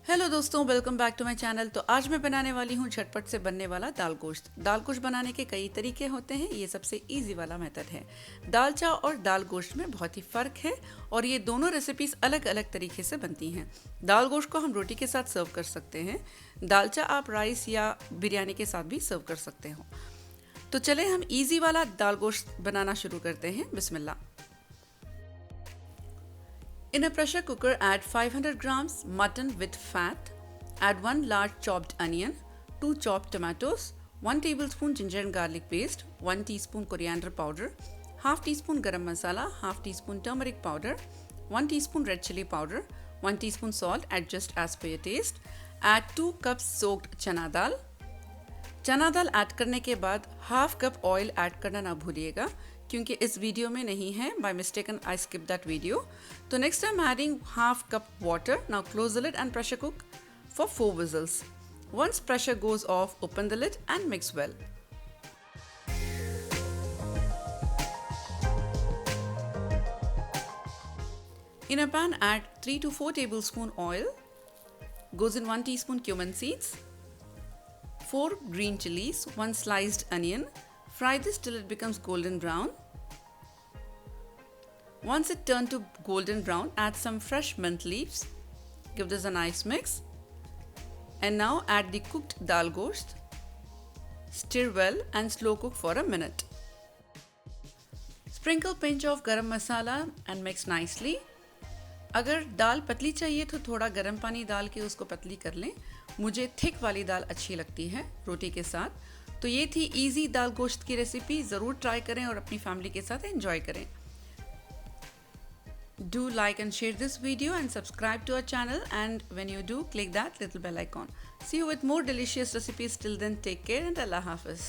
Hello दोस्तों, welcome back to my channel. तो आज मैं बनाने वाली हूँ झटपट से बनने वाला दाल गोश्त। दाल गोश्त बनाने के कई तरीके होते हैं, ये सबसे इजी वाला मेथड है। दाल चा और दाल गोश्त में बहुत ही फ़र्क है और ये दोनों रेसिपीज़ अलग अलग तरीके से बनती हैं। दाल गोश्त को हम रोटी के साथ सर्व कर सकते हैं। दाल चा आप राइस या बिरयानी के साथ भी सर्व कर सकते हो। तो चले हम ईजी वाला दाल गोश्त बनाना शुरू करते हैं। बिस्मिल्लाह। In a pressure cooker, add 500 grams mutton with fat. Add 1 large chopped onion, 2 chopped tomatoes, 1 tablespoon ginger and garlic paste, 1 teaspoon coriander powder, half teaspoon garam masala, half teaspoon turmeric powder, 1 teaspoon red chilli powder, 1 teaspoon salt, adjust as per your taste. Add 2 cups soaked chana dal. चना दाल add करने के बाद half cup oil add करना ना भूलिएगा, क्योंकि इस video में नहीं है। By mistaken I skip that video. तो next I am adding half cup water. Now close the lid and pressure cook for 4 whistles. Once pressure goes off, open the lid and mix well. In a pan, add 3 to 4 tablespoon oil. Goes in 1 teaspoon cumin seeds, 4 green chillies, 1 sliced onion. Fry this till it becomes golden brown. Once it turns to golden brown, add some fresh mint leaves. Give this a nice mix. And now add the cooked dal gosht. Stir well and slow cook for a minute. Sprinkle pinch of garam masala and mix nicely. अगर दाल पतली चाहिए तो थोड़ा गर्म पानी डाल के उसको पतली कर लें। मुझे थिक वाली दाल अच्छी लगती है रोटी के साथ। तो ये थी इजी दाल गोश्त की रेसिपी। ज़रूर ट्राई करें और अपनी फैमिली के साथ एंजॉय करें। Do like and share this video and subscribe to our channel, and when you do, click that little bell icon. See you with more delicious recipes. Till then, take care and Allah Hafiz.